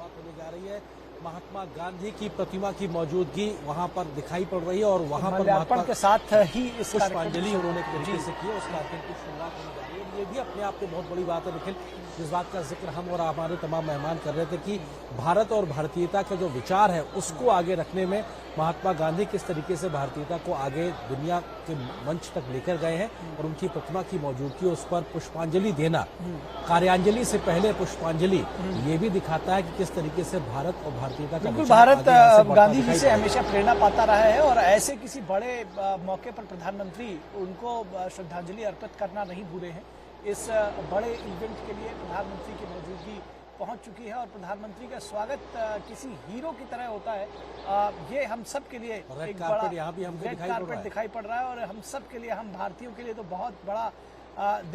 शुरुआत होने जा रही है। महात्मा गांधी की प्रतिमा की मौजूदगी वहां पर दिखाई पड़ रही है और वहां पर महात्मा के साथ ही इस पुष्पांजलि उन्होंने एक तरीके से की। उस कार्यक्रम की शुरुआत होने जा रही है। ये भी अपने आप में बहुत बड़ी बात है। निखिल, जिस बात का जिक्र हम और हमारे तमाम मेहमान कर रहे थे कि भारत और भारतीयता का जो विचार है उसको आगे रखने में महात्मा गांधी किस तरीके से भारतीयता को आगे दुनिया के मंच तक लेकर गए हैं और उनकी प्रतिमा की मौजूदगी, उस पर पुष्पांजलि देना, कार्यांजलि से पहले पुष्पांजलि, ये भी दिखाता है कि किस तरीके से भारत और भारतीयता का भारत गांधी जी से हमेशा प्रेरणा पाता रहा है और ऐसे किसी बड़े मौके पर प्रधानमंत्री उनको श्रद्धांजलि अर्पित करना नहीं भूले हैं। इस बड़े इवेंट के लिए प्रधानमंत्री की मौजूदगी पहुंच चुकी है और प्रधानमंत्री का स्वागत किसी हीरो की तरह होता है। ये हम सब के लिए एक बड़ा यहाँ भी हमको रेड कारपेट दिखाई पड़ रहा है और हम सब के लिए, हम भारतीयों के लिए तो बहुत बड़ा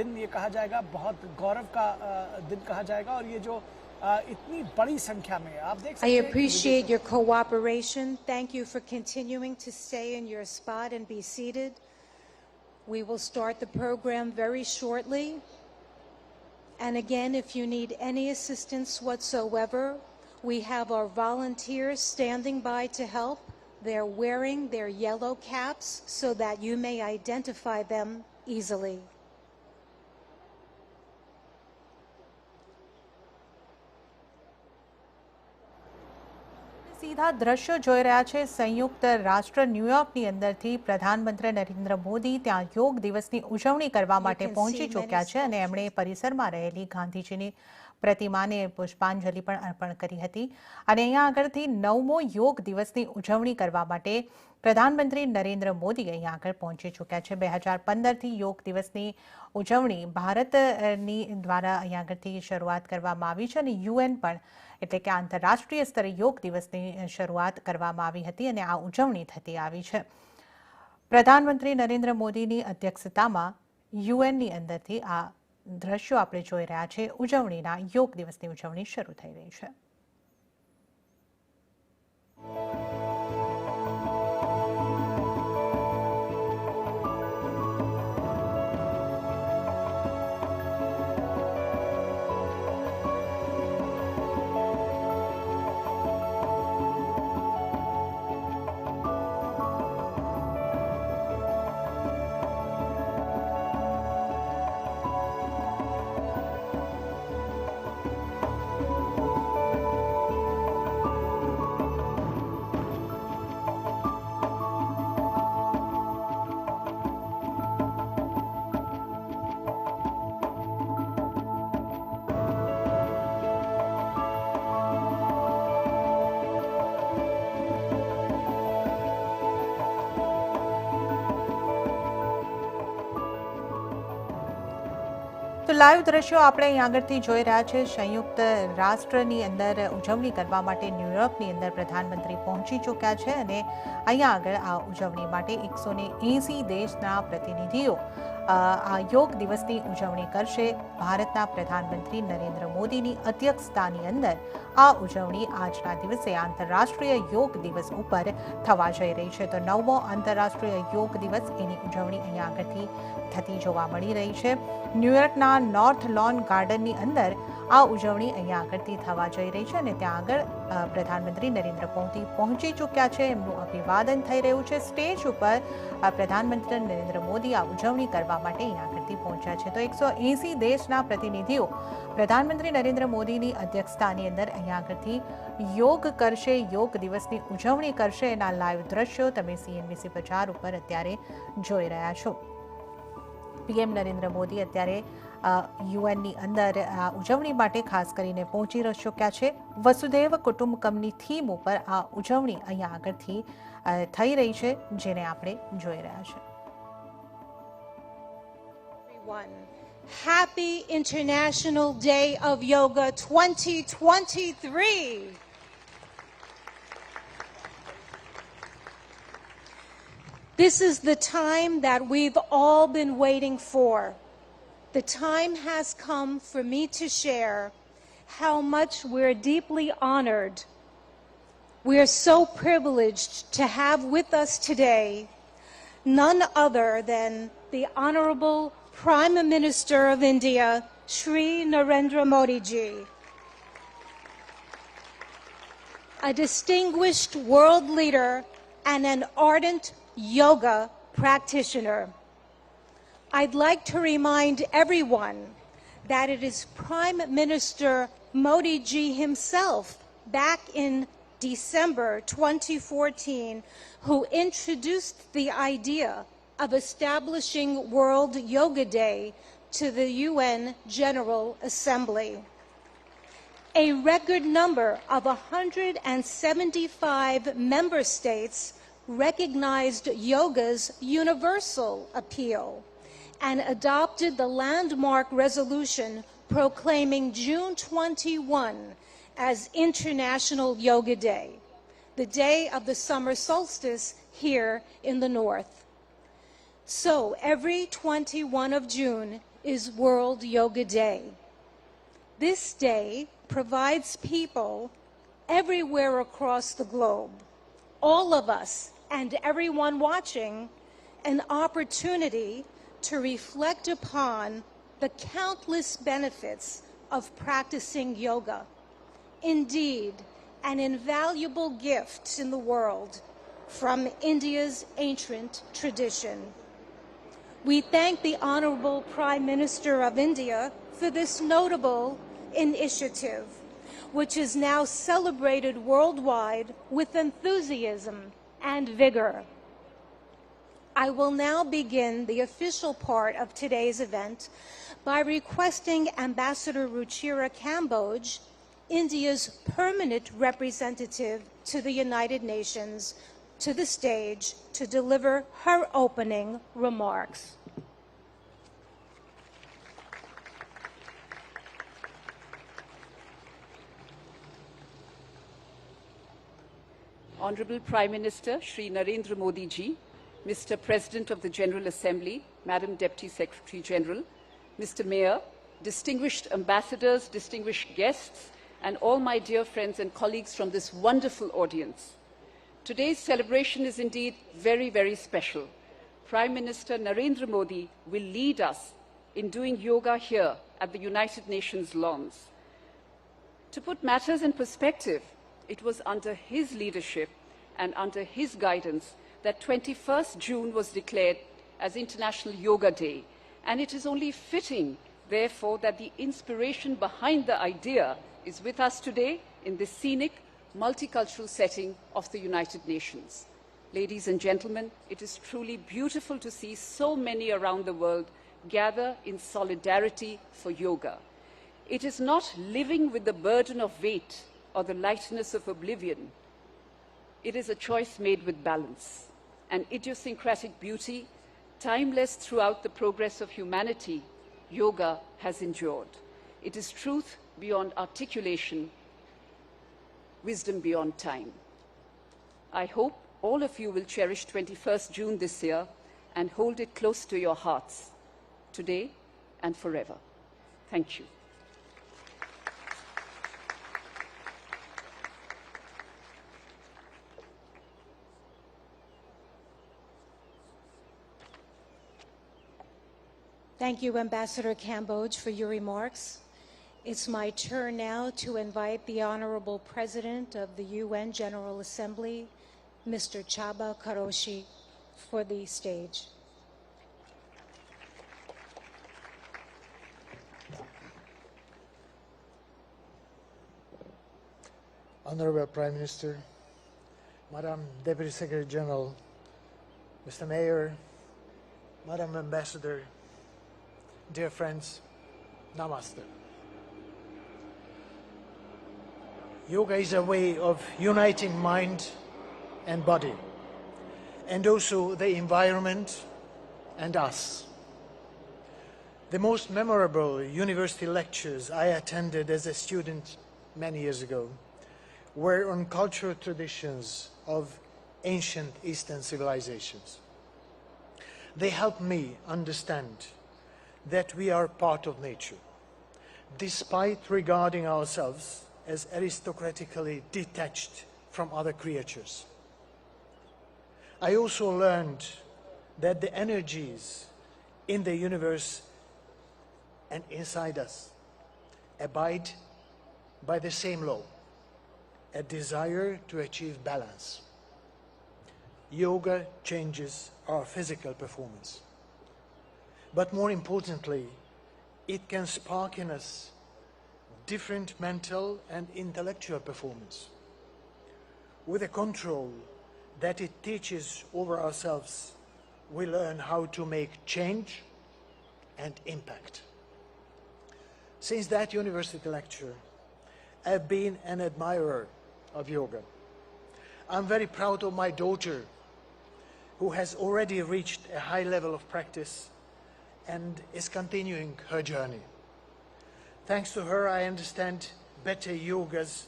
दिन ये कहा जाएगा, बहुत गौरव का दिन कहा जाएगा। और ये जो इतनी बड़ी संख्या में आप देख सकते हैं। I appreciate your cooperation. Thank you for continuing to stay in your spot and be seated. We will start the program very shortly. And again, if you need any assistance whatsoever, we have our volunteers standing by to help. They're wearing their yellow caps so that you may identify them easily. સીધા દ્રશ્યો જોઈ રહ્યા છે સંયુક્ત રાષ્ટ્ર ન્યુયોર્કની અંદરથી પ્રધાનમંત્રી નરેન્દ્ર મોદી ત્યાં યોગ દિવસની ઉજવણી કરવા માટે પહોંચી ચૂક્યા છે અને એમણે પરિસરમાં રહેલી ગાંધીજીની પ્રતિમાને પુષ્પાંજલિ પણ અર્પણ કરી હતી અને અહીંયા આગળથી 9મો યોગ દિવસની ઉજવણી કરવા માટે પ્રધાનમંત્રી નરેન્દ્ર મોદી અહીંયા આગળ પહોંચી ચૂક્યા છે। 2015થી યોગ દિવસની ઉજવણી ભારતની દ્વારા અહીંયા આગળથી શરૂઆત કરવામાં આવી છે અને યુએન પણ એટલે કે આંતરરાષ્ટ્રીય સ્તરે યોગ દિવસની શરૂઆત કરવામાં આવી હતી અને આ ઉજવણી થતી આવી છે। પ્રધાનમંત્રી નરેન્દ્ર મોદીની અધ્યક્ષતામાં યુએનની અંદરથી આ દ્રશ્યો આપણે જોઈ રહ્યા છે। ઉજવણીના યોગ દિવસની ઉજવણી શરૂ થઈ રહી છે। તો લાઈવ દ્રશ્યો આપણે અહીં આગળથી જોઈ રહ્યા છે। સંયુક્ત રાષ્ટ્રની અંદર ઉજવણી કરવા માટે ન્યુયોર્કની અંદર પ્રધાનમંત્રી પહોંચી ચૂક્યા છે અને અહીંયા આગળ આ ઉજવણી માટે 180 દેશના પ્રતિનિધિઓ આ યોગ દિવસની ઉજવણી કરશે। ભારતના પ્રધાનમંત્રી નરેન્દ્ર મોદીની અધ્યક્ષતાની અંદર આ ઉજવણી આજના દિવસે આંતરરાષ્ટ્રીય યોગ દિવસ ઉપર થવા જઈ રહી છે। તો 9મો આંતરરાષ્ટ્રીય યોગ દિવસ, એની ઉજવણી અહીંયા આગળથી થતી જોવા મળી રહી છે। ન્યુયોર્કના નોર્થ લોન ગાર્ડનની અંદર આ ઉજવણી અહીંયા આગળથી થવા જઈ રહી છે અને ત્યાં આગળ પ્રધાનમંત્રી નરેન્દ્ર મોદી પહોંચી ચૂક્યા છે। એમનું અભિવાદન થઈ રહ્યું છે। સ્ટેજ ઉપર પ્રધાનમંત્રી નરેન્દ્ર મોદી આ ઉજવણી કરવા માટે અહીંયા આગળથી પહોંચ્યા છે। તો 180 દેશના પ્રતિનિધિઓ પ્રધાનમંત્રી નરેન્દ્ર મોદીની અધ્યક્ષતાની અંદર અહીંયા આગળથી યોગ કરશે, યોગ દિવસની ઉજવણી કરશે। એના લાઈવ દ્રશ્યો તમે CNBC બજાર ઉપર અત્યારે જોઈ રહ્યા છો। પીએમ નરેન્દ્ર મોદી અત્યારે યુએનની અંદર આ ઉજવણી માટે ખાસ કરીને પહોંચી ચૂક્યા છે। વસુધૈવ કુટુંબકમની થીમ ઉપર આ ઉજવણી અહીંયા આગળથી થઈ રહી છે, જેને આપણે જોઈ રહ્યા છે। Happy International Day of Yoga 2023. This is the time that we've all been waiting for. The time has come for me to share how much we're deeply honored. We are so privileged to have with us today none other than the Honorable Prime Minister of India, Shri Narendra Modi ji. a distinguished world leader, and an ardent yoga practitioner. I'd like to remind everyone that it is Prime Minister Modi ji himself back in December 2014 who introduced the idea of establishing World Yoga Day to the UN General Assembly. A record number of 175 member states recognized yoga's universal appeal and adopted the landmark resolution proclaiming June 21 as International Yoga Day, the day of the summer solstice here in the north. So every 21 of June is World Yoga Day. This day provides people everywhere across the globe, all of us and everyone watching, an opportunity to reflect upon the countless benefits of practicing yoga. Indeed, an invaluable gift in the world from India's ancient tradition. We thank the Honorable Prime Minister of India for this notable initiative, which is now celebrated worldwide with enthusiasm and vigor. I will now begin the official part of today's event by requesting Ambassador Ruchira Kamboj, India's permanent representative to the United Nations, to the stage to deliver her opening remarks. Honorable Prime Minister Shri Narendra Modi ji, Mr. President of the General Assembly, Madam Deputy Secretary General, Mr. Mayor, distinguished ambassadors, distinguished guests, and all my dear friends and colleagues from this wonderful audience. Today's celebration is indeed very, very special. Prime Minister Narendra Modi will lead us in doing yoga here at the United Nations lawns. To put matters in perspective, it was under his leadership and under his guidance that 21st June was declared as International Yoga Day, and it is only fitting, therefore, that the inspiration behind the idea is with us today in this scenic, multicultural setting of the United Nations. Ladies and gentlemen, it is truly beautiful to see so many around the world gather in solidarity for yoga. It is not living with the burden of weight or the lightness of oblivion. It is a choice made with balance, an idiosyncratic beauty, timeless throughout the progress of humanity. Yoga has endured. It is truth beyond articulation, wisdom beyond time. I hope all of you will cherish 21st June this year and hold it close to your hearts, today and forever. Thank you. Thank you, Ambassador Kamboj, for your remarks. It's my turn now to invite the Honorable President of the UN General Assembly, Mr. Chaba Karoshi, for the stage. Honorable Prime Minister, Madam Deputy Secretary General, Mr. Mayor, Madam Ambassador, dear friends, Namaste. Yoga is a way of uniting mind and body, and also the environment and us. The most memorable university lectures I attended as a student many years ago were on cultural traditions of ancient Eastern civilizations. They helped me understand that we are part of nature, despite regarding ourselves as aristocratically detached from other creatures. I also learned that the energies in the universe and inside us abide by the same law. a desire to achieve balance. Yoga changes our physical performance. But more importantly, it can spark in us different mental and intellectual performance. With a control that it teaches over ourselves, we learn how to make change and impact. Since that university lecture, I've been an admirer of yoga. I'm very proud of my daughter, who has already reached a high level of practice and is continuing her journey. Thanks to her, I understand better yoga's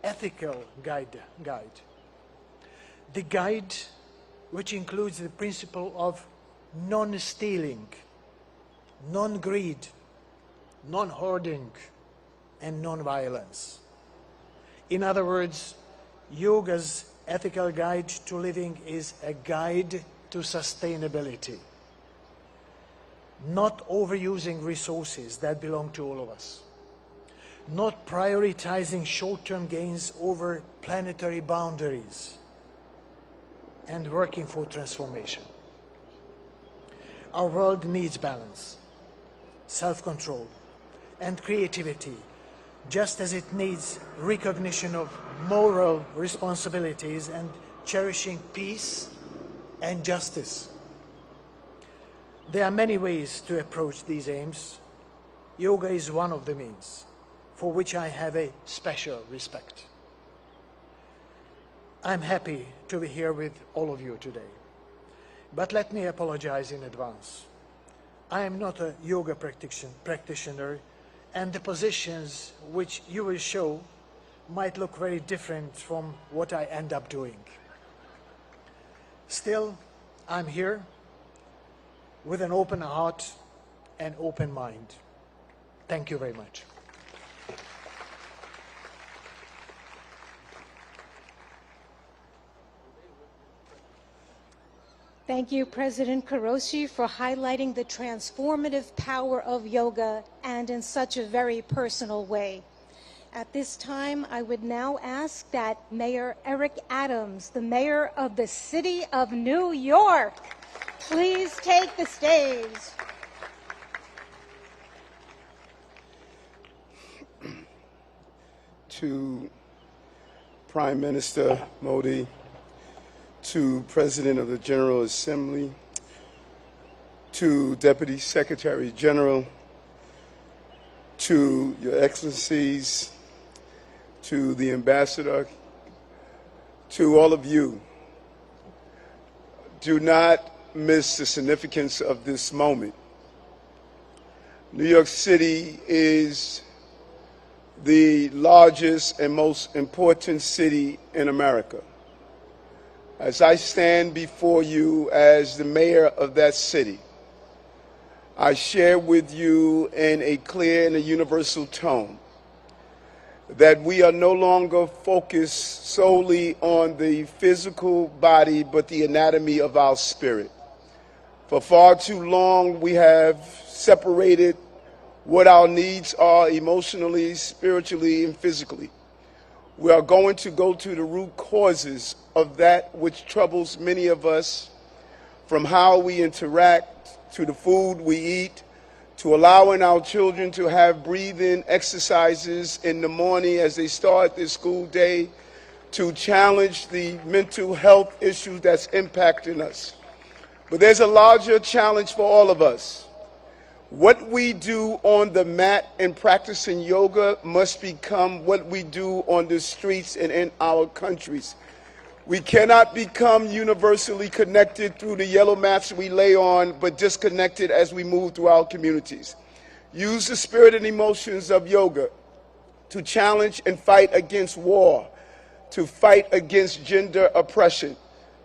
ethical guide. The guide which includes the principle of non-stealing, non-greed, non-hoarding, and non-violence. In other words, yoga's ethical guide to living is a guide to sustainability, not overusing resources that belong to all of us, not prioritizing short-term gains over planetary boundaries, and working for transformation. Our world needs balance, self-control, and creativity, just as it needs recognition of moral responsibilities and cherishing peace and justice. There are many ways to approach these aims. Yoga is one of the means, for which I have a special respect. I'm happy to be here with all of you today, but let me apologize in advance. I am not a yoga practitioner, and the positions which you will show might look very different from what I end up doing. Still, I'm here with an open heart and open mind. Thank you very much. Thank you, President Karoshi, for highlighting the transformative power of yoga and in such a very personal way. At this time, I would now ask that Mayor Eric Adams, the mayor of the city of New York, please take the stage. To Prime Minister Modi, to President of the General Assembly, to Deputy Secretary General, to Your Excellencies, to the Ambassador, to all of you, do not miss the significance of this moment. New York City is the largest and most important city in America. As I stand before you as the mayor of that city, I share with you in a clear and a universal tone that we are no longer focused solely on the physical body, but the anatomy of our spirit. For far too long, we have separated what our needs are emotionally, spiritually, and physically. We are going to go to the root causes of that which troubles many of us, from how we interact, to the food we eat, to allowing our children to have breathing exercises in the morning as they start their school day, to challenge the mental health issues that's impacting us. But there's a larger challenge for all of us. What we do on the mat in practicing yoga must become what we do on the streets and in our countries. We cannot become universally connected through the yellow mats we lay on, but disconnected as we move through our communities. Use the spirit and emotions of yoga to challenge and fight against war, to fight against gender oppression,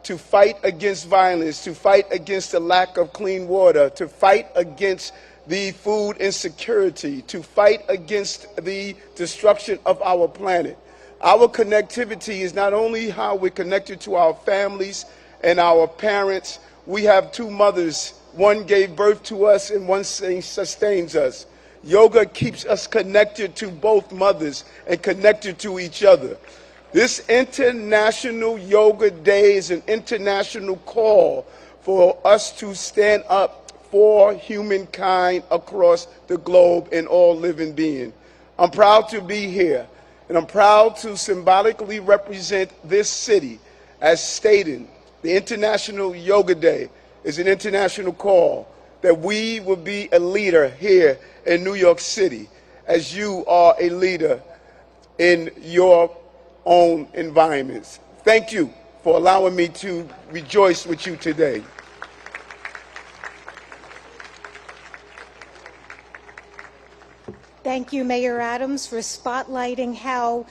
to fight against violence, to fight against the lack of clean water, to fight against the food insecurity, to fight against the destruction of our planet. Our connectivity is not only how we're connected to our families and our parents. We have two mothers. One gave birth to us and one sustains us. Yoga keeps us connected to both mothers and connected to each other. This International Yoga Day is an international call for us to stand up for humankind across the globe and all living beings. I'm proud to be here, and I'm proud to symbolically represent this city. As stated, the International Yoga Day is an international call that we will be a leader here in New York City, as you are a leader in your own environments. Thank you for allowing me to rejoice with you today. Thank you, Mayor Adams, for spotlighting how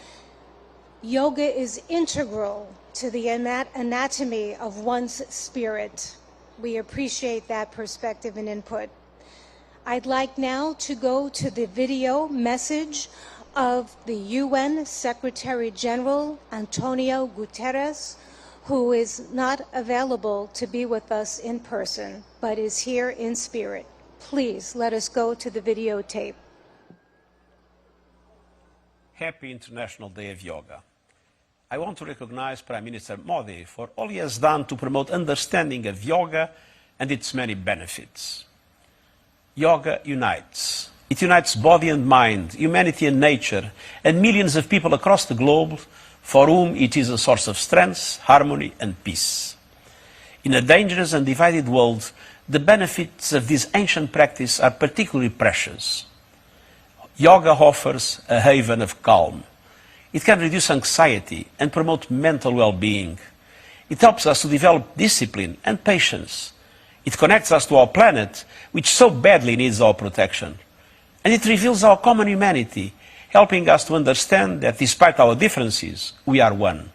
yoga is integral to the anatomy of one's spirit. We appreciate that perspective and input. I'd like now to go to the video message of the UN Secretary General Antonio Guterres, who is not available to be with us in person, but is here in spirit. Please let us go to the videotape. Happy International Day of Yoga. I want to recognize Prime Minister Modi for all he has done to promote understanding of yoga and its many benefits. Yoga unites. It unites body and mind, humanity and nature, and millions of people across the globe for whom it is a source of strength, harmony and peace. In a dangerous and divided world, the benefits of this ancient practice are particularly precious. Yoga offers a haven of calm. It can reduce anxiety and promote mental well-being. It helps us to develop discipline and patience. It connects us to our planet, which so badly needs our protection. And it reveals our common humanity, helping us to understand that despite our differences, we are one.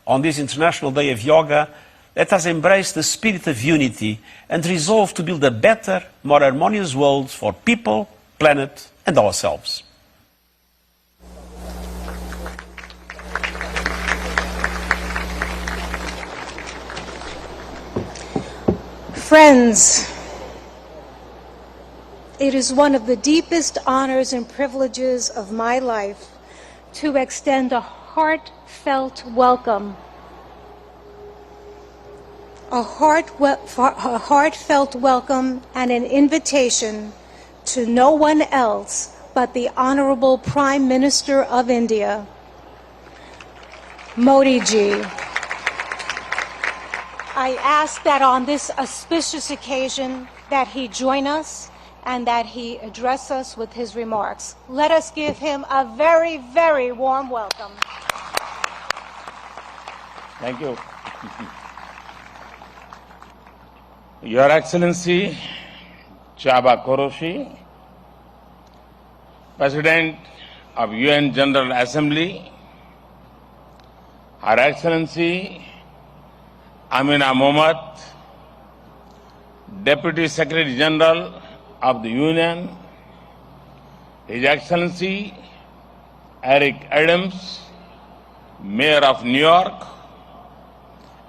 On this International Day of Yoga, let us embrace the spirit of unity and resolve to build a better, more harmonious world for people, planet, and ourselves. Friends, it is one of the deepest honors and privileges of my life to extend a heartfelt welcome. A heartfelt welcome and an invitation to no one else but the Honorable Prime Minister of India, Modi ji. I ask that on this auspicious occasion that he join us and that he address us with his remarks. Let us give him a very, very warm welcome. Thank you. Your Excellency, Chaba Koroshi, President of UN General Assembly, Her Excellency Amina Mohammed, Deputy Secretary General of the Union, His Excellency Eric Adams, Mayor of New York,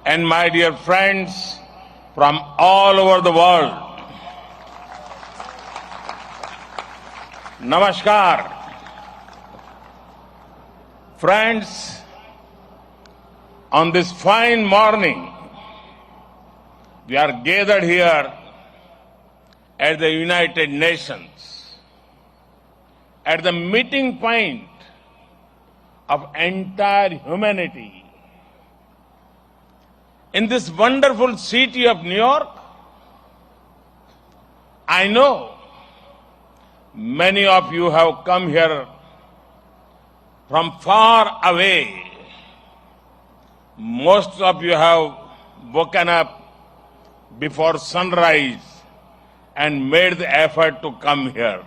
and my dear friends from all over the world. Namaskar. Friends, on this fine morning, we are gathered here at the United Nations, at the meeting point of entire humanity. In this wonderful city of New York, I know many of you have come here from far away. Most of you have woken up before sunrise and made the effort to come here.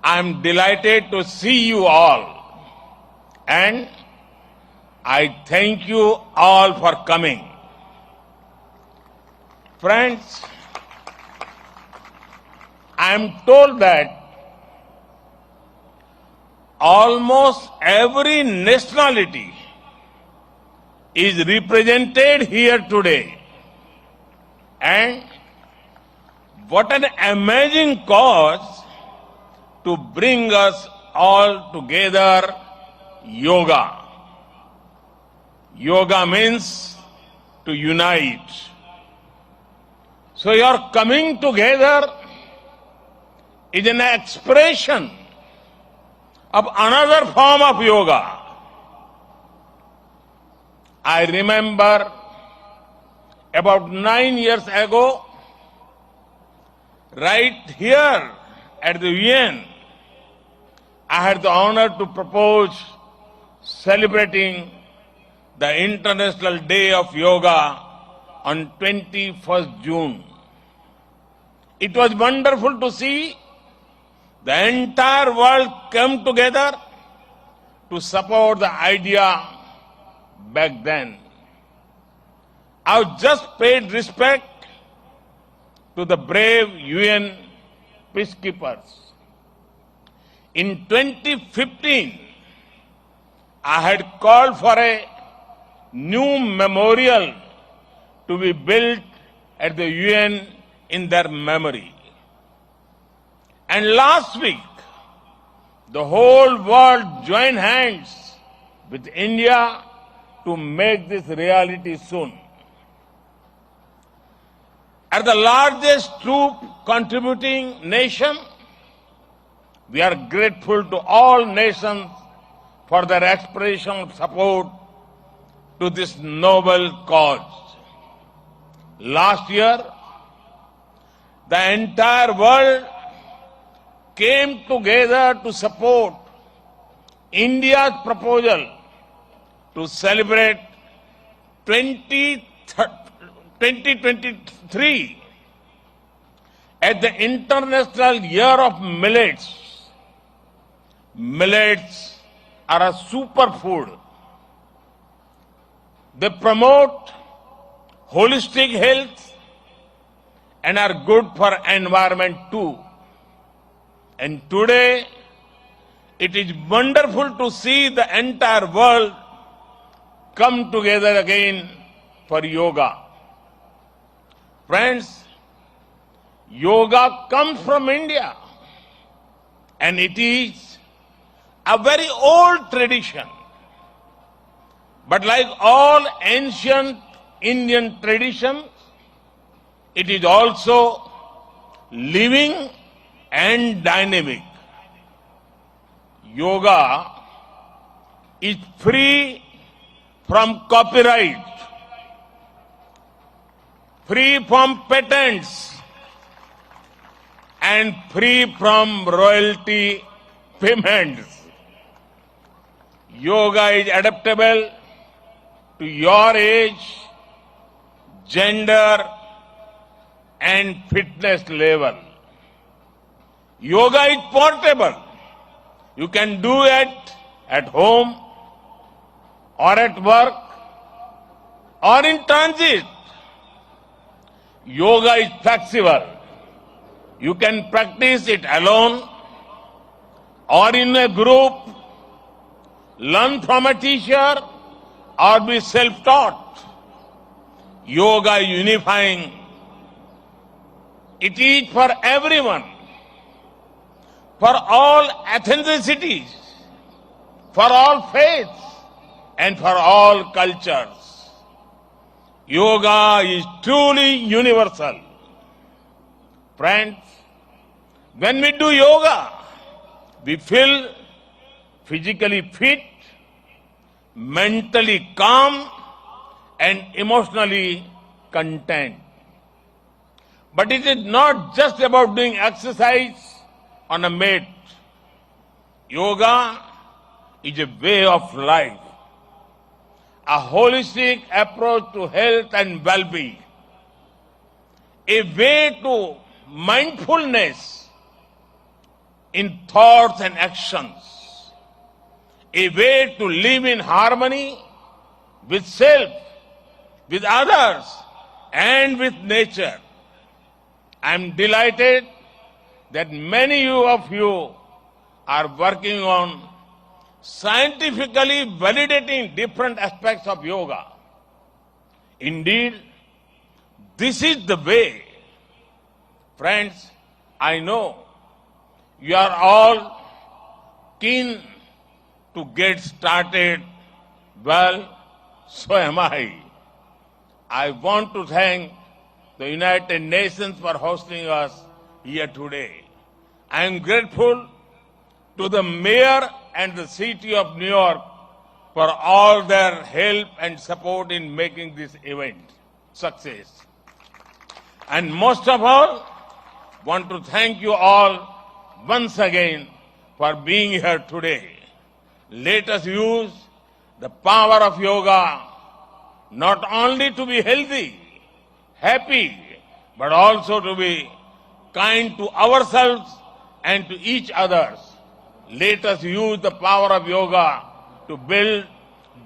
I am delighted to see you all, and I thank you all for coming. Friends, I am told that almost every nationality is represented here today. And what an amazing cause to bring us all together yoga. Yoga means to unite. So your coming together is an expression of another form of yoga. I remember about 9 years ago, right here at the UN, I had the honor to propose celebrating the International Day of Yoga on 21st June. It was wonderful to see the entire world come together to support the idea back then. I've just paid respect to the brave UN peacekeepers. In 2015, I had called for a new memorial to be built at the UN in their memory. And last week, the whole world joined hands with India to make this reality soon. As the largest troop contributing nation, we are grateful to all nations for their expression of support to this noble cause. Last year, the entire world came together to support India's proposal to celebrate 2023 as the International Year of Millets. Millets are a superfood. They promote holistic health and are good for environment too. And today, it is wonderful to see the entire world come together again for yoga. Friends, yoga comes from India, and it is a very old tradition. But like all ancient Indian traditions, it is also living and dynamic. Yoga is free from copyright, free from patents, and free from royalty payments. Yoga is adaptable to your age, gender, and fitness level. Yoga is portable. You can do it at home or at work or in transit. Yoga is flexible. You can practice it alone or in a group, learn from a teacher or be self-taught. Yoga is unifying. It is for everyone, for all ethnicities, for all faiths, and for all cultures. Yoga is truly universal. Friends, when we do yoga, we feel physically fit, mentally calm, and emotionally content. But it is not just about doing exercise on a mat. Yoga is a way of life, a holistic approach to health and well-being, a way to mindfulness in thoughts and actions, a way to live in harmony with self, with others, and with nature. I am delighted that many of you are working on scientifically validating different aspects of yoga. Indeed, this is the way. Friends, I know you are all keen to get started, well, so am I. I want to thank the United Nations for hosting us here today. I am grateful to the mayor and the city of New York for all their help and support in making this event success. And most of all, want to thank you all once again for being here today. Let us use the power of yoga not only to be healthy, happy, but also to be kind to ourselves and to each other. Let us use the power of yoga to build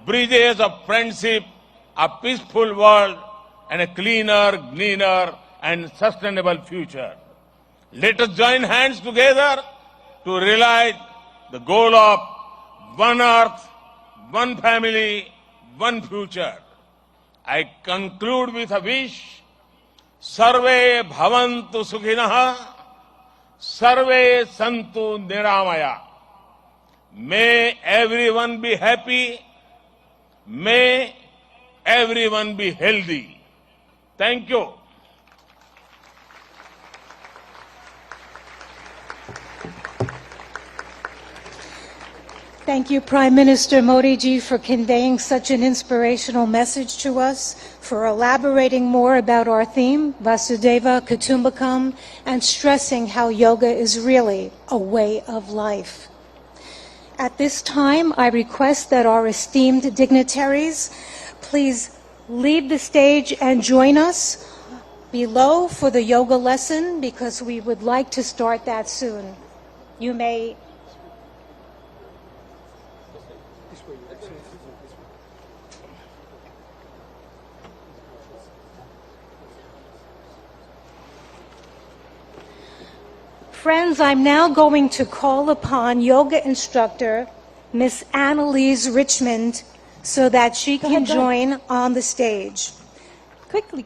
bridges of friendship, a peaceful world, and a cleaner, greener, and sustainable future. Let us join hands together to realize the goal of one earth, one family, one future. I conclude with a wish. Sarve bhavantu sukhinah, sarve santu niramaya. May everyone be happy. May everyone be healthy. Thank you. Thank you, Prime Minister Modi ji, for conveying such an inspirational message to us, for elaborating more about our theme, Vasudeva Kutumbakam, and stressing how yoga is really a way of life. At this time, I request that our esteemed dignitaries please leave the stage and join us below for the yoga lesson, because we would like to start that soon. You may Friends, I'm now going to call upon yoga instructor Miss Annalise Richmond so that she can join on the stage. Quickly.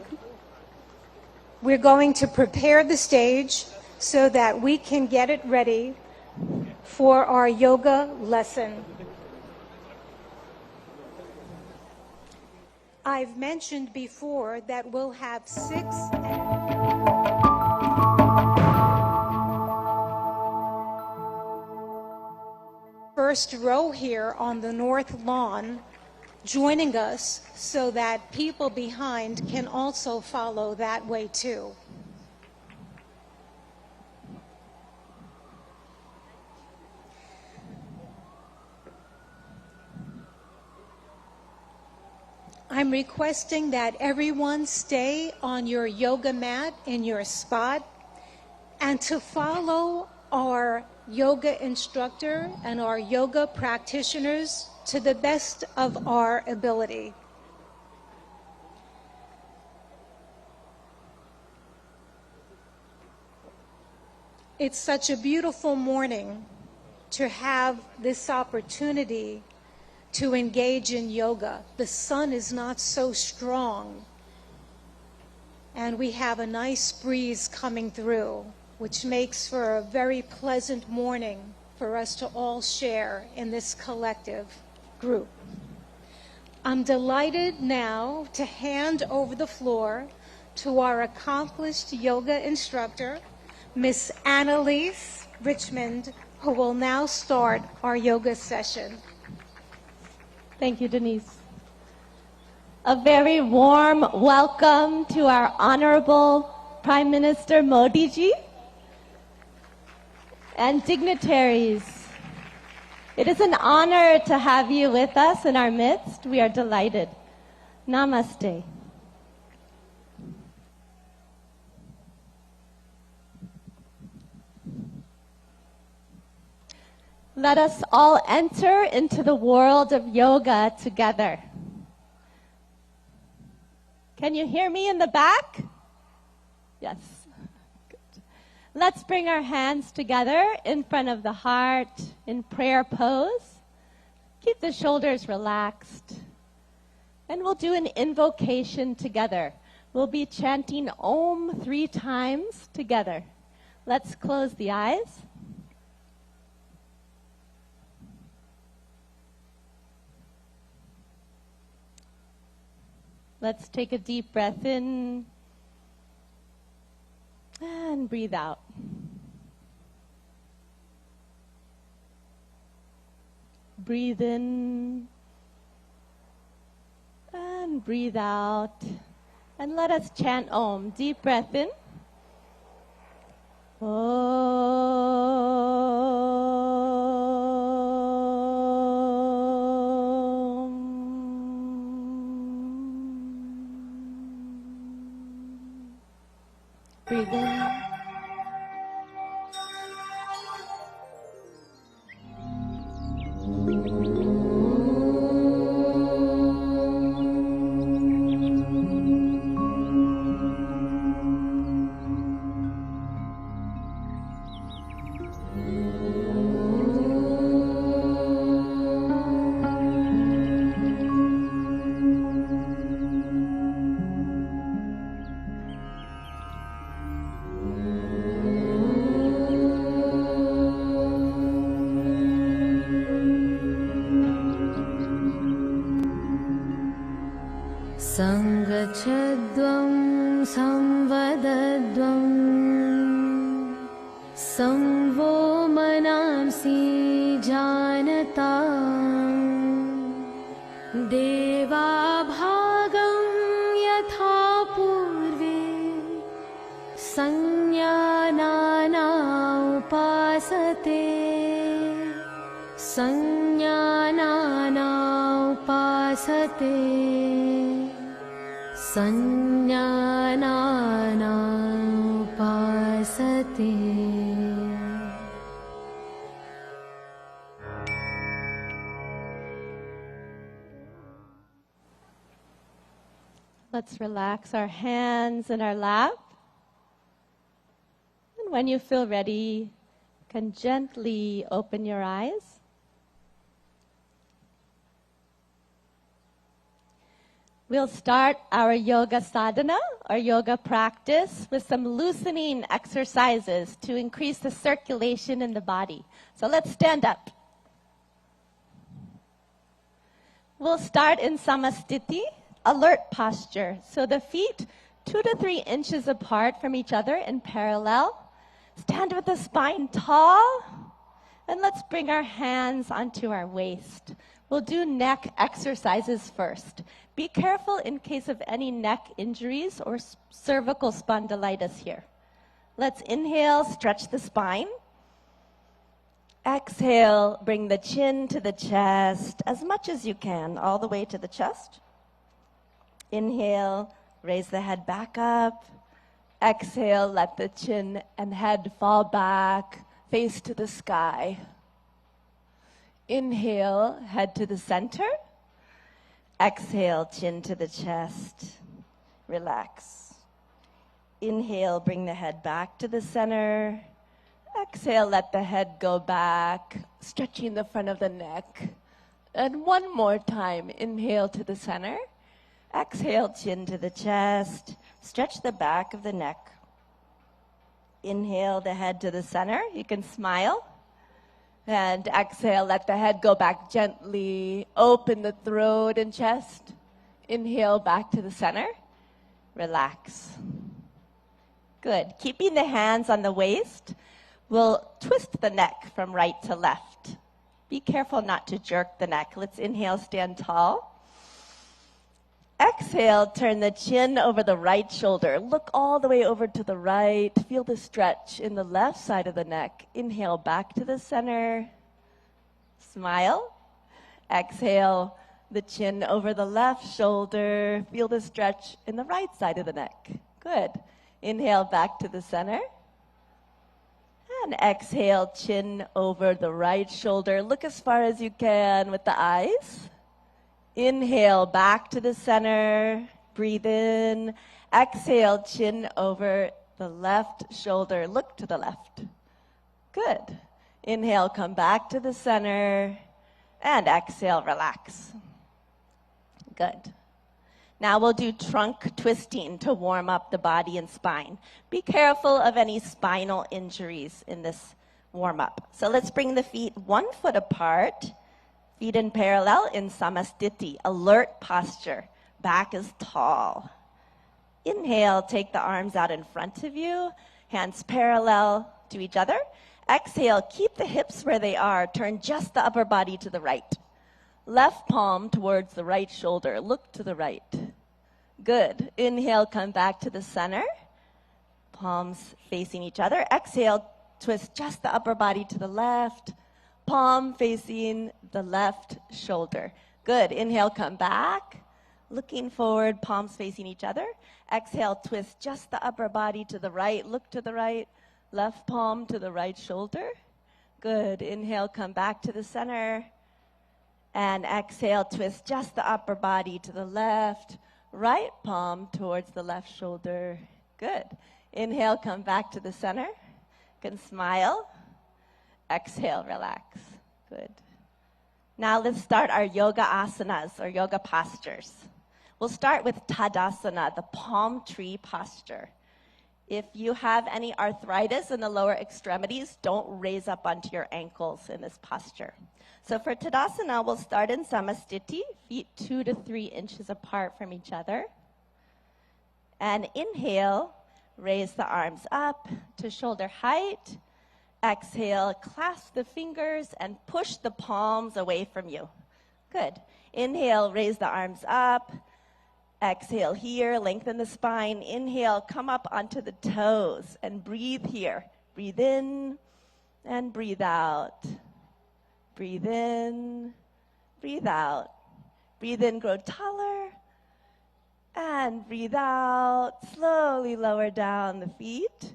We're going to prepare the stage so that we can get it ready for our yoga lesson. I've mentioned before that we'll have 6 first row here on the north lawn joining us so that people behind can also follow that way too. I'm requesting that everyone stay on your yoga mat in your spot and to follow our yoga instructor and our yoga practitioners to the best of our ability. It's such a beautiful morning to have this opportunity to engage in yoga. The sun is not so strong, and we have a nice breeze coming through, which makes for a very pleasant morning for us to all share in this collective group. I'm delighted now to hand over the floor to our accomplished yoga instructor, Miss Annalise Richmond, who will now start our yoga session. Thank you, Denise. A very warm welcome to our Honorable Prime Minister Modi ji and dignitaries. It is an honor to have you with us in our midst. We are delighted. Namaste. Let us all enter into the world of yoga together. Can you hear me in the back? Yes. Good. Let's bring our hands together in front of the heart in prayer pose. Keep the shoulders relaxed. And we'll do an invocation together. We'll be chanting Om 3 times together. Let's close the eyes. Let's take a deep breath in and breathe out. Breathe in and breathe out. And let us chant Om. Deep breath in. Breathe in. संगच्छद्वं संवदद्वं संवो मनांसि जानता देवाभागं यथा पूर्वे संज्ञानाना उपासते संज्ञानाना उपासते संज्ञानाना उपासते. Let's relax our hands in our lap. And when you feel ready, you can gently open your eyes. We'll start our yoga sadhana, or yoga practice, with some loosening exercises to increase the circulation in the body. So let's stand up. We'll start in samastiti, alert posture. So the feet 2 to 3 inches apart from each other in parallel. Stand with the spine tall. And let's bring our hands onto our waist. We'll do neck exercises first. Be careful in case of any neck injuries or cervical spondylitis here. Let's inhale, stretch the spine. Exhale, bring the chin to the chest as much as you can, all the way to the chest. Inhale, raise the head back up. Exhale, let the chin and head fall back, face to the sky. Inhale, head to the center. Exhale, chin to the chest. Relax. Inhale, bring the head back to the center. Exhale, let the head go back, stretching the front of the neck. And one more time, inhale to the center. Exhale, chin to the chest. Stretch the back of the neck. Inhale the head to the center. You can smile. And exhale, let the head go back gently. Open the throat and chest. Inhale back to the center. Relax. Good. Keeping the hands on the waist, we'll twist the neck from right to left. Be careful not to jerk the neck. Let's inhale, stand tall. Exhale, turn the chin over the right shoulder. Look all the way over to the right. Feel the stretch in the left side of the neck. Inhale back to the center. Smile. Exhale, the chin over the left shoulder. Feel the stretch in the right side of the neck. Good. Inhale back to the center. And exhale, chin over the right shoulder. Look as far as you can with the eyes. Inhale, back to the center. Breathe in. Exhale, chin over the left shoulder. Look to the left. Good. Inhale, come back to the center. And exhale, relax. Good. Now we'll do trunk twisting to warm up the body and spine. Be careful of any spinal injuries in this warm-up. So let's bring the feet 1 foot apart. Feet in parallel in samastiti, alert posture. back is tall. Inhale, take the arms out in front of you, hands parallel to each other. Exhale, keep the hips where they are. Turn just the upper body to the right. Left palm towards the right shoulder. Look to the right. Good. Inhale, come back to the center. Palms facing each other. Exhale, twist just the upper body to the left. Palm facing the left shoulder. Good. Inhale, come back. Looking forward, palms facing each other. Exhale, twist just the upper body to the right. Look to the right. Left palm to the right shoulder. Good. Inhale, come back to the center. And exhale, twist just the upper body to the left. Right palm towards the left shoulder. Good. Inhale, come back to the center. You can smile. Exhale, relax. Good. Now let's start our yoga asanas, or yoga postures. We'll start with Tadasana, the palm tree posture. If you have any arthritis in the lower extremities, don't raise up onto your ankles in this posture. So for Tadasana, we'll start in Samastiti, feet 2 to 3 inches apart from each other. And inhale, raise the arms up to shoulder height. Exhale, clasp the fingers and push the palms away from you. Good. Inhale, raise the arms up. Exhale here, lengthen the spine. Inhale, come up onto the toes and breathe here. Breathe in and breathe out. Breathe in, breathe out. Breathe in, grow taller. And breathe out, slowly lower down the feet.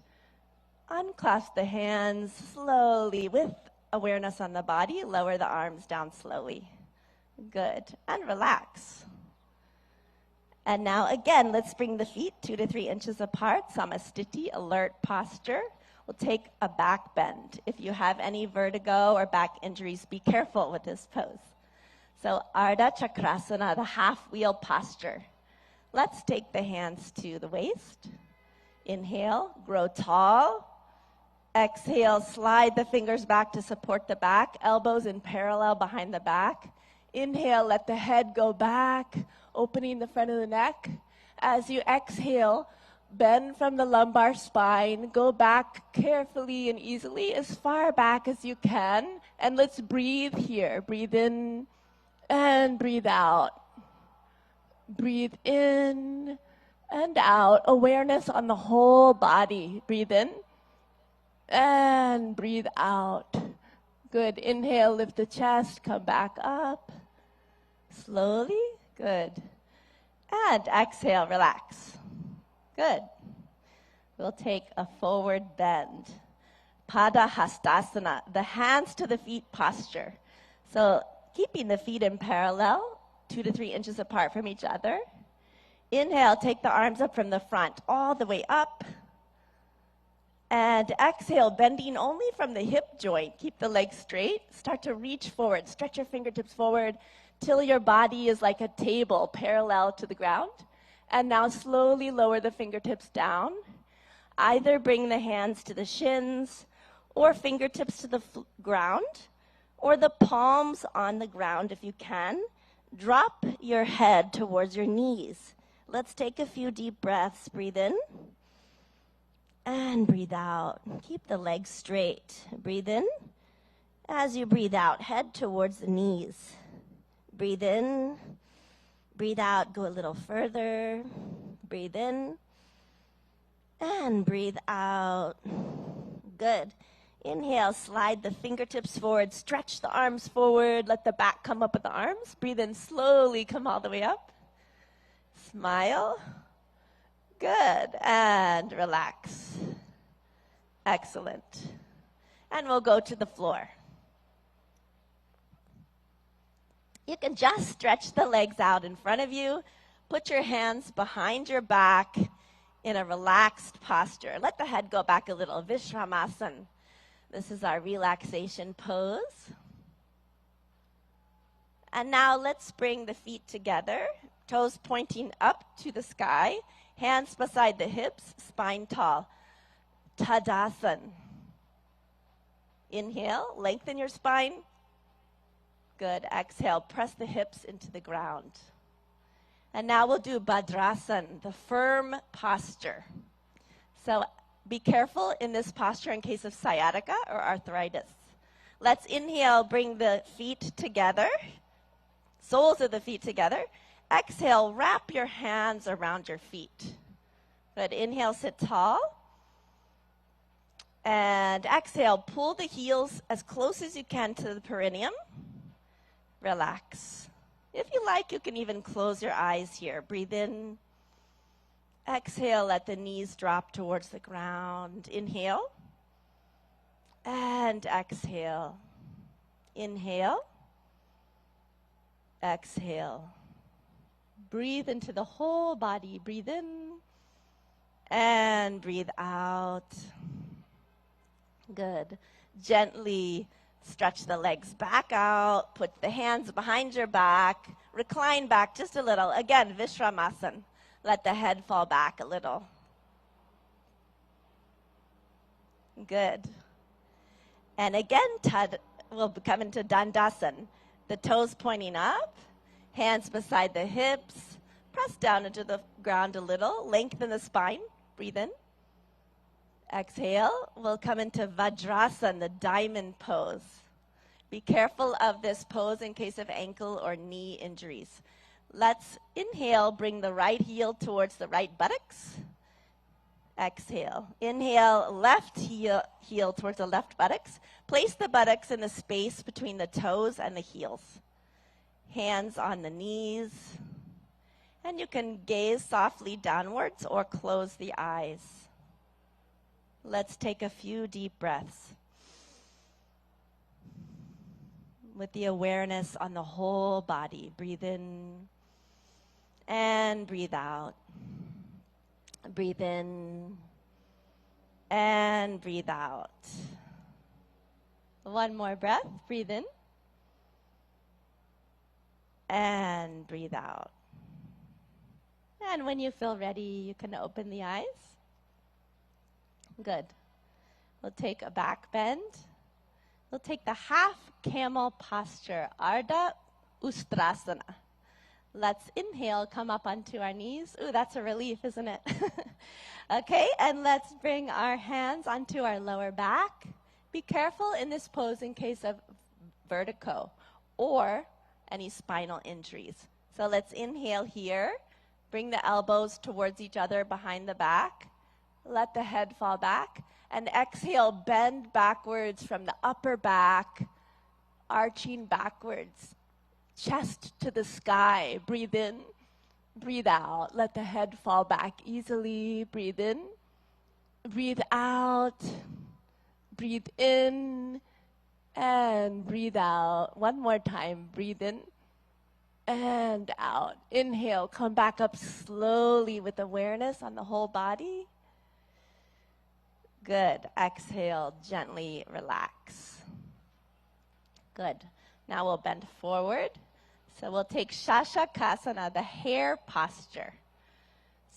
Unclasp the hands slowly with awareness on the body. Lower the arms down slowly. Good. And relax. And now again, let's bring the feet 2 to 3 inches apart. Samastiti, alert posture. We'll take a back bend. If you have any vertigo or back injuries, be careful with this pose. So Ardha Chakrasana, the half wheel posture. Let's take the hands to the waist. Inhale, grow tall. Exhale, slide the fingers back to support the back, elbows in parallel behind the back. Inhale, let the head go back, opening the front of the neck. As you exhale, bend from the lumbar spine, go back carefully and easily as far back as you can. And let's breathe here. Breathe in and breathe out. Breathe in and out. Awareness on the whole body. Breathe in and breathe out. Good. Inhale, lift the chest, come back up. Slowly. Good. And exhale, relax. Good. We'll take a forward bend. Pada Hastasana, the hands to the feet posture. So keeping the feet in parallel, 2 to 3 inches apart from each other. Inhale, take the arms up from the front, all the way up. And exhale, bending only from the hip joint. Keep the legs straight. Start to reach forward. Stretch your fingertips forward till your body is like a table parallel to the ground. And now slowly lower the fingertips down. Either bring the hands to the shins or fingertips to the ground, or the palms on the ground if you can. Drop your head towards your knees. Let's take a few deep breaths. Breathe in and breathe out. Keep the legs straight. Breathe in. As you breathe out, head towards the knees. Breathe in. Breathe out. Go a little further. Breathe in. And breathe out. Good. Inhale, slide the fingertips forward. Stretch the arms forward. Let the back come up with the arms. Breathe in slowly. Come all the way up. Smile. Good. And relax. Excellent. And we'll go to the floor. You can just stretch the legs out in front of you. Put your hands behind your back in a relaxed posture. Let the head go back a little. Vishramasana. This is our relaxation pose. And now let's bring the feet together. Toes pointing up to the sky. Hands beside the hips, spine tall. Tadasana. Inhale, lengthen your spine. Good. Exhale, press the hips into the ground. And now we'll do Bhadrasan, the firm posture. So be careful in this posture in case of sciatica or arthritis. Let's inhale, bring the feet together, soles of the feet together. Exhale, wrap your hands around your feet. Good. Inhale, sit tall. And exhale, pull the heels as close as you can to the perineum. Relax. If you like, you can even close your eyes here. Breathe in. Exhale, let the knees drop towards the ground. Inhale. And exhale. Inhale. Exhale. Breathe into the whole body. Breathe in. And breathe out. Good. Gently stretch the legs back out. Put the hands behind your back. Recline back just a little. Again, Vishramasan. Let the head fall back a little. Good. And again, we'll come into Dandasan. The toes pointing up, hands beside the hips. Press down into the ground a little. Lengthen the spine. Breathe in. Exhale. We'll come into Vajrasan, the diamond pose. Be careful of this pose in case of ankle or knee injuries. Let's inhale, bring the right heel towards the right buttocks. Exhale. Inhale, left heel towards the left buttocks. Place the buttocks in the space between the toes and the heels. Hands on the knees. And you can gaze softly downwards or close the eyes. Let's take a few deep breaths with the awareness on the whole body. Breathe in and breathe out. Breathe in and breathe out. One more breath. Breathe in and breathe out. And when you feel ready, you can open the eyes. Good. We'll take a back bend. We'll take the half camel posture, Ardha Ustrasana. Let's inhale, come up onto our knees. Ooh, that's a relief, isn't it? Okay, and let's bring our hands onto our lower back. Be careful in this pose in case of vertigo or any spinal injuries. So let's inhale here. Bring the elbows towards each other behind the back. Let the head fall back. And exhale, bend backwards from the upper back, arching backwards, chest to the sky. Breathe in, breathe out. Let the head fall back easily. Breathe in, breathe out. Breathe in and breathe out. One more time. Breathe in and out. Inhale, come back up slowly with awareness on the whole body. Good. Exhale, gently relax. Good. Now we'll bend forward. So we'll take Shashakasana, the hare posture.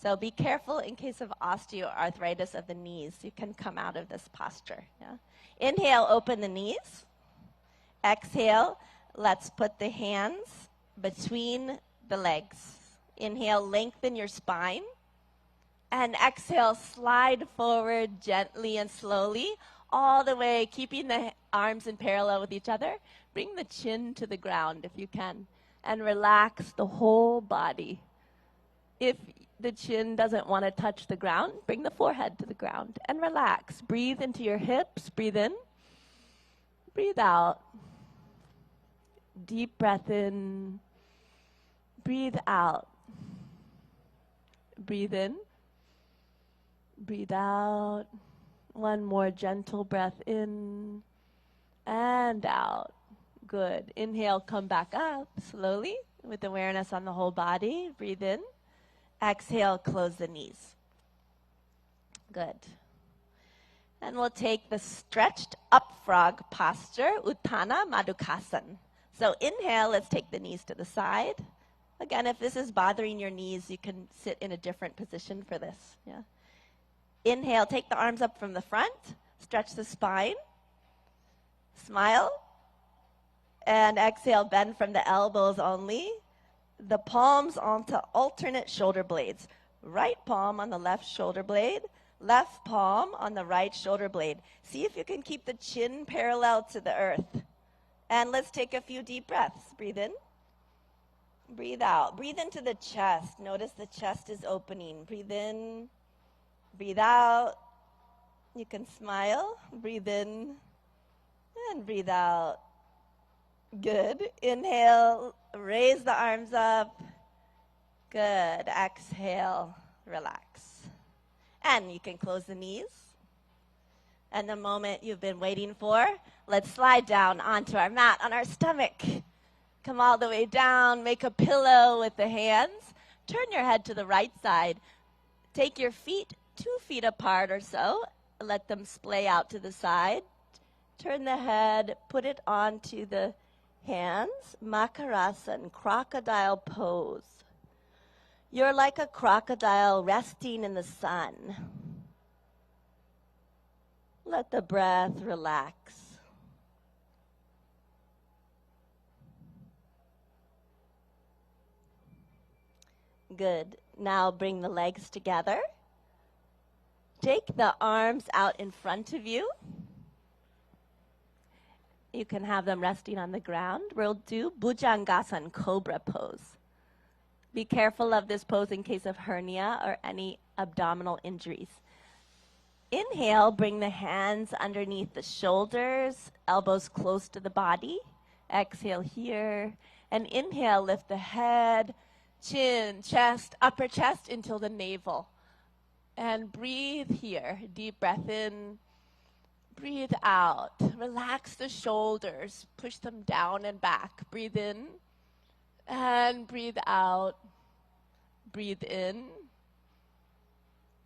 So be careful in case of osteoarthritis of the knees. You can come out of this posture. Yeah? Inhale, open the knees. Exhale, let's put the hands between the legs. Inhale, lengthen your spine. And exhale, slide forward gently and slowly, all the way, keeping the arms in parallel with each other. Bring the chin to the ground if you can, and relax the whole body. If the chin doesn't want to touch the ground, bring the forehead to the ground and relax. Breathe into your hips. Breathe in. Breathe out. Deep breath in. Breathe out. Breathe in. Breathe out. One more gentle breath in and out. Good. Inhale, come back up slowly with awareness on the whole body. Breathe in. Exhale, close the knees. Good. And we'll take the stretched up frog posture, Uttana Madhukasan. So inhale, let's take the knees to the side. Again, if this is bothering your knees, you can sit in a different position for this. Yeah. Inhale, take the arms up from the front, stretch the spine, smile, and exhale, bend from the elbows only. the palms onto alternate shoulder blades. Right palm on the left shoulder blade, left palm on the right shoulder blade. See if you can keep the chin parallel to the earth. And let's take a few deep breaths. Breathe in. Breathe out. Breathe into the chest. Notice the chest is opening. Breathe in. Breathe out. You can smile. Breathe in. And breathe out. Good. Inhale. Raise the arms up. Good. Exhale. Relax. And you can close the knees. And the moment you've been waiting for, let's slide down onto our mat on our stomach. Come all the way down. Make a pillow with the hands. Turn your head to the right side. Take your feet 2 feet apart or so. Let them splay out to the side. Turn the head. Put it onto the hands. Makarasan, crocodile pose. You're like a crocodile resting in the sun. Let the breath relax. Good. Now bring the legs together. Take the arms out in front of you. You can have them resting on the ground. We'll do Bhujangasana, cobra pose. Be careful of this pose in case of hernia or any abdominal injuries. Inhale, bring the hands underneath the shoulders, elbows close to the body. Exhale here. And inhale, lift the head, chin, chest, upper chest until the navel. And breathe here. Deep breath in. Breathe out. Relax the shoulders. Push them down and back. Breathe in. And breathe out. Breathe in.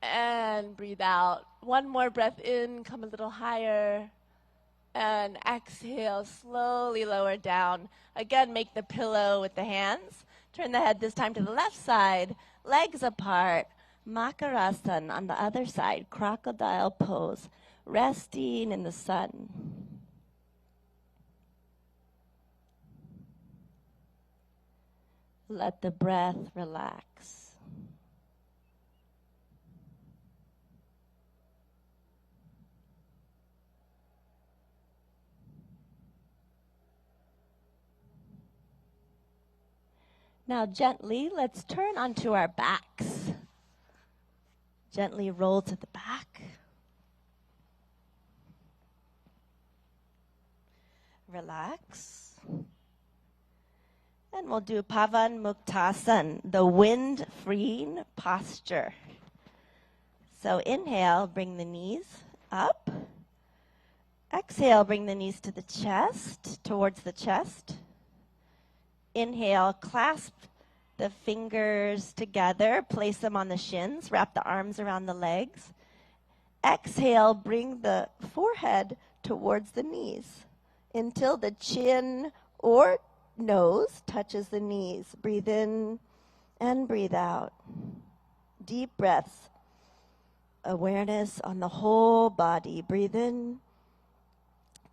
And breathe out. One more breath in. Come a little higher. And exhale. Slowly lower down. Again, make the pillow with the hands. Turn the head this time to the left side. Legs apart. Makarasan on the other side. Crocodile pose. Resting in the sun. Let the breath relax. Now gently, let's turn onto our backs. Gently roll to the back. Relax. And we'll do Pavan Muktasan, the wind-freeing posture. So inhale, bring the knees up. Exhale, bring the knees to the chest, towards the chest. Inhale, clasp the fingers together, place them on the shins, wrap the arms around the legs. Exhale, bring the forehead towards the knees until the chin or nose touches the knees. Breathe in and breathe out. Deep breaths. Awareness on the whole body. Breathe in,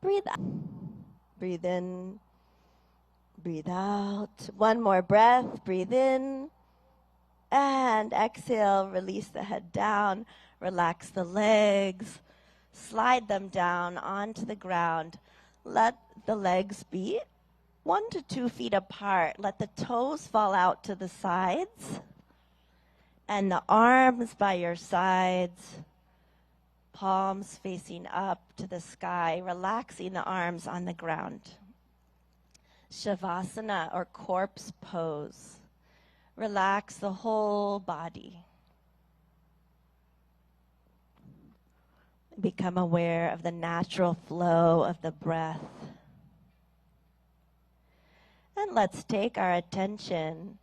breathe out. Breathe in, breathe out. One more breath. Breathe in and exhale. Release the head down. Relax the legs. Slide them down onto the ground. Let the legs be 1 to 2 feet apart. Let the toes fall out to the sides. And the arms by your sides. Palms facing up to the sky. Relaxing the arms on the ground. Shavasana or corpse pose. Relax the whole body. Become aware of the natural flow of the breath. And let's take our attention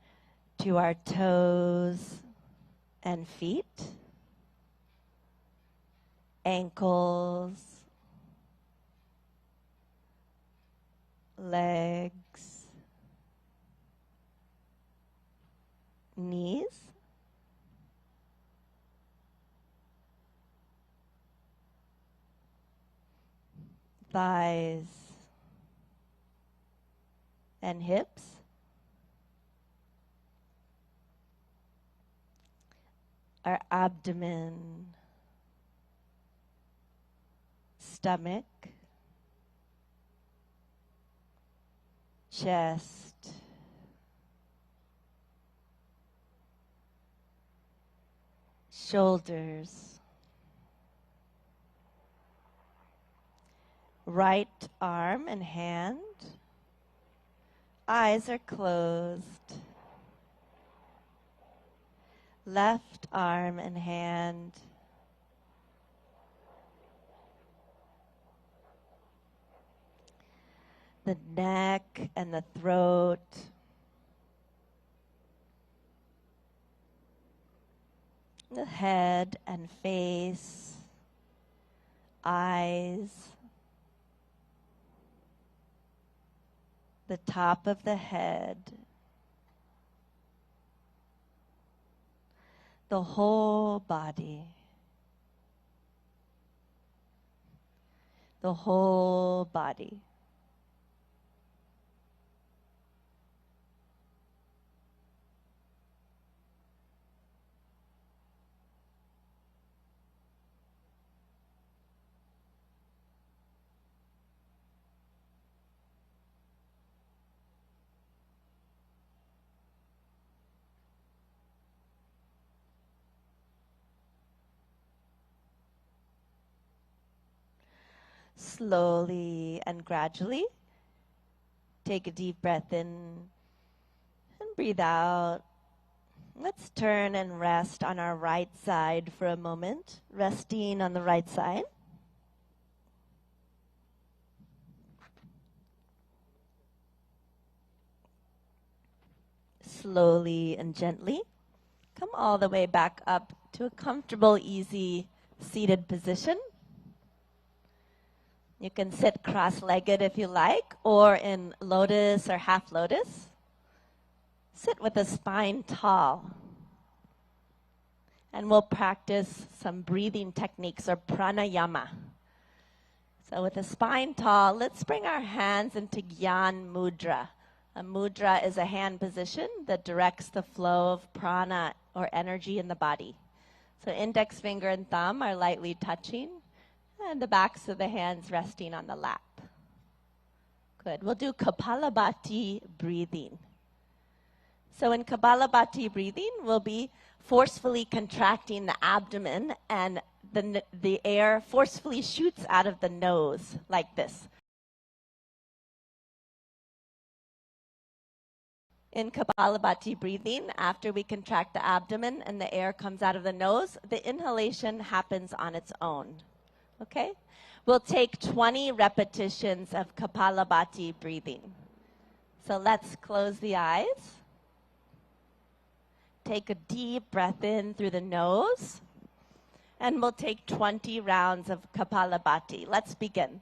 to our toes and feet, ankles, legs, knees, thighs, and hips, our abdomen, stomach, chest, shoulders, right arm and hand. Eyes are closed. Left arm and hand. The neck and the throat. The head and face. Eyes. The top of the head. The whole body. The whole body. Slowly and gradually, take a deep breath in and breathe out. Let's turn and rest on our right side for a moment, resting on the right side. Slowly and gently, come all the way back up to a comfortable, easy seated position. You can sit cross-legged if you like, or in lotus or half lotus. Sit with the spine tall. And we'll practice some breathing techniques or pranayama. So with the spine tall, let's bring our hands into Gyan Mudra. A mudra is a hand position that directs the flow of prana or energy in the body. So index finger and thumb are lightly touching, and the backs of the hands resting on the lap. Good. We'll do Kapalabhati breathing. So in Kapalabhati breathing, we'll be forcefully contracting the abdomen, and the air forcefully shoots out of the nose like this. In Kapalabhati breathing, after we contract the abdomen and the air comes out of the nose, the inhalation happens on its own. Okay? We'll take 20 repetitions of Kapalabhati breathing. So let's close the eyes. Take a deep breath in through the nose. And we'll take 20 rounds of Kapalabhati. Let's begin.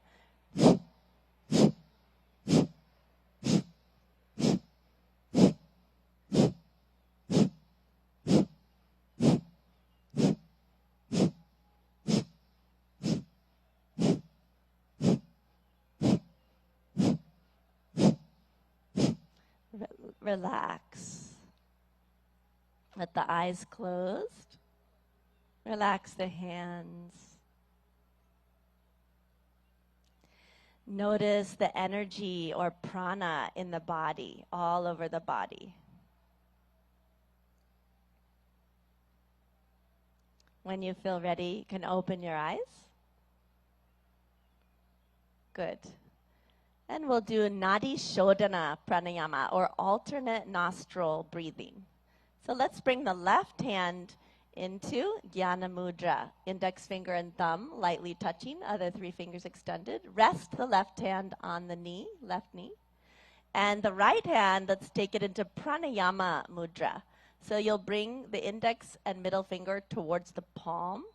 Relax. Let the eyes closed. Relax the hands. Notice the energy or prana in the body, all over the body. When you feel ready, you can open your eyes. Good. And we'll do Nadi Shodhana Pranayama, or alternate nostril breathing. So let's bring the left hand into Jnana Mudra. Index finger and thumb lightly touching, other 3 fingers extended. Rest the left hand on the knee, left knee. And the right hand, let's take it into Pranayama Mudra. So you'll bring the index and middle finger towards the palm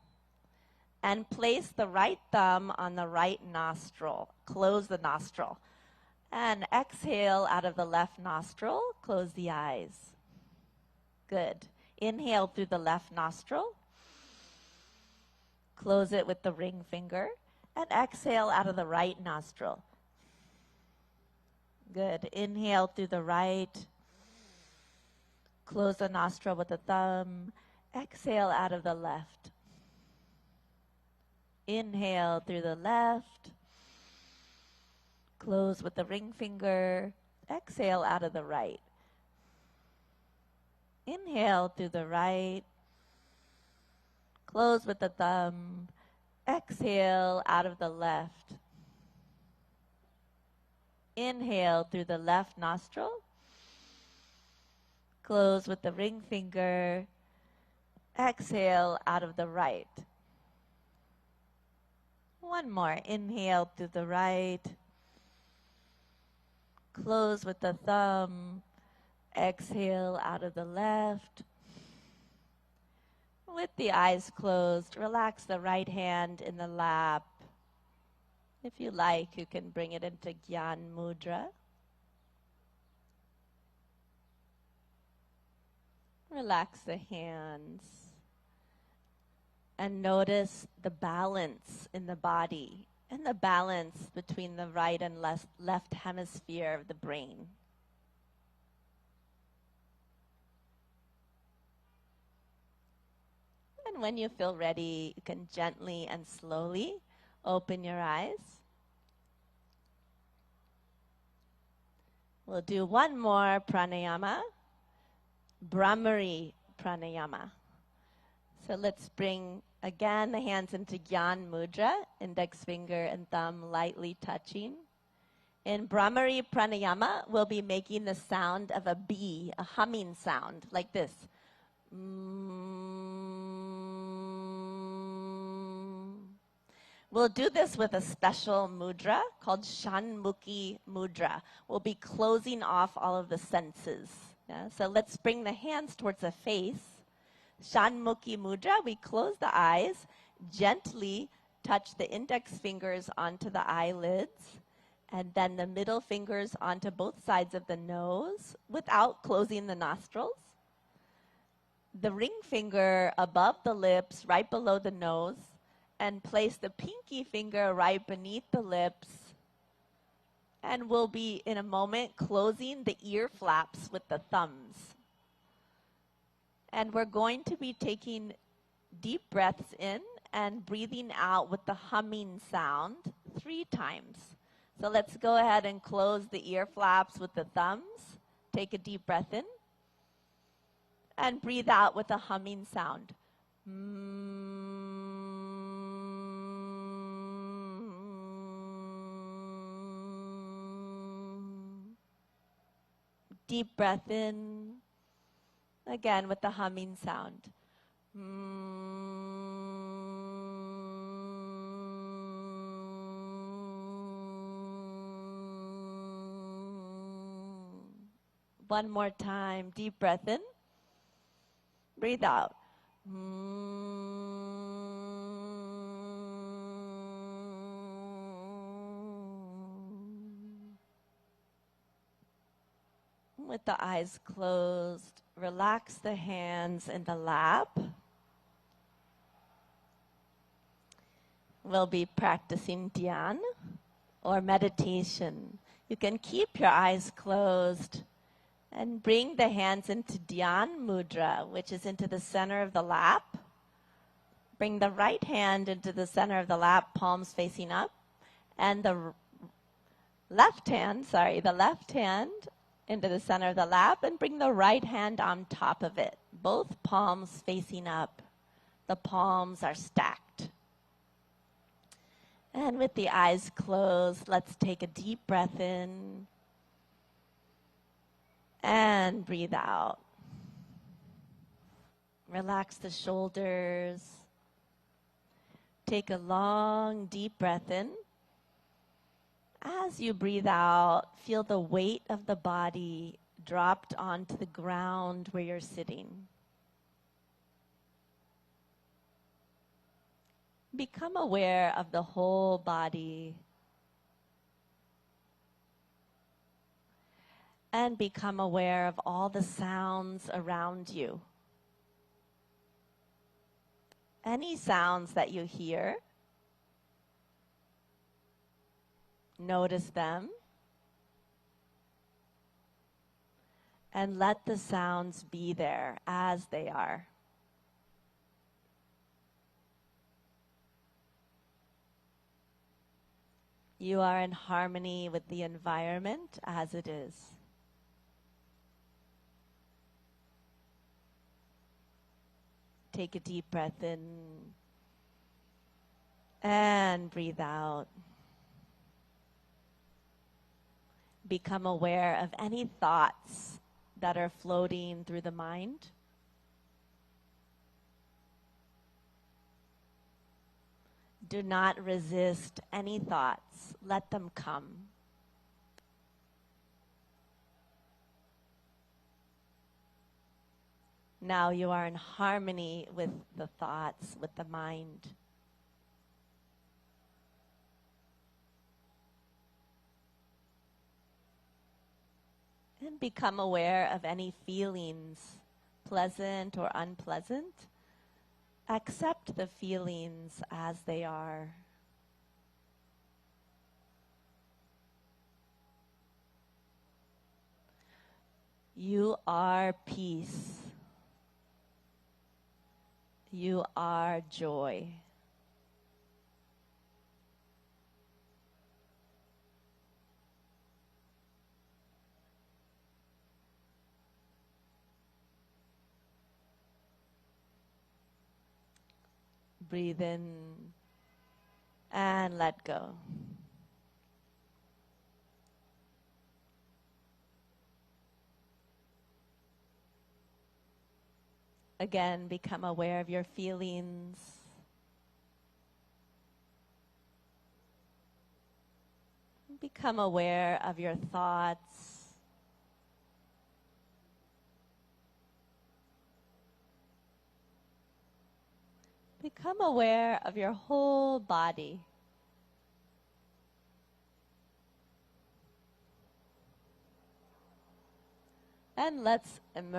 and place the right thumb on the right nostril. Close the nostril. And exhale out of the left nostril. Close the eyes. Good. Inhale through the left nostril. Close it with the ring finger. And exhale out of the right nostril. Good. Inhale through the right. Close the nostril with the thumb. Exhale out of the left. Inhale through the left. Close with the ring finger. Exhale out of the right. Inhale through the right. Close with the thumb. Exhale out of the left. Inhale through the left nostril. Close with the ring finger. Exhale out of the right. One more. Inhale through the right. Close with the thumb. Exhale out of the left. With the eyes closed, relax the right hand in the lap. If you like, you can bring it into Gyan Mudra. Relax the hands. And notice the balance in the body and the balance between the right and left hemisphere of the brain. And when you feel ready, you can gently and slowly open your eyes. We'll do one more pranayama, Brahmari pranayama. So let's bring, again, the hands into Gyan Mudra, index finger and thumb lightly touching. In Brahmari pranayama, we'll be making the sound of a bee, a humming sound, like this. We'll do this with a special mudra called Shanmukhi mudra. We'll be closing off all of the senses. Yeah? So let's bring the hands towards the face. Shanmukhi mudra, we close the eyes, gently touch the index fingers onto the eyelids, and then the middle fingers onto both sides of the nose without closing the nostrils. The ring finger above the lips, right below the nose, and place the pinky finger right beneath the lips. And we'll be, in a moment, closing the ear flaps with the thumbs. And we're going to be taking deep breaths in and breathing out with the humming sound 3 times. So let's go ahead and close the ear flaps with the thumbs. Take a deep breath in. And breathe out with a humming sound. Deep breath in. Again with the humming sound. One more time. Deep breath in. Breathe out. With the eyes closed, relax the hands in the lap. We'll be practicing dhyan or meditation. You can keep your eyes closed and bring the hands into dhyan mudra, which is into the center of the lap. Bring the right hand into the center of the lap, palms facing up, and the left hand into the center of the lap, and bring the right hand on top of it. Both palms facing up. The palms are stacked. And with the eyes closed, let's take a deep breath in. And breathe out. Relax the shoulders. Take a long, deep breath in. As you breathe out, feel the weight of the body dropped onto the ground where you're sitting. Become aware of the whole body. And become aware of all the sounds around you. Any sounds that you hear, notice them. And let the sounds be there as they are. You are in harmony with the environment as it is. Take a deep breath in and breathe out. Become aware of any thoughts that are floating through the mind. Do not resist any thoughts. Let them come. Now you are in harmony with the thoughts, with the mind. And become aware of any feelings, pleasant or unpleasant. Accept the feelings as they are. You are peace. You are joy. Breathe in and let go. Again, become aware of your feelings. Become aware of your thoughts. Become aware of your whole body. And let's emerge.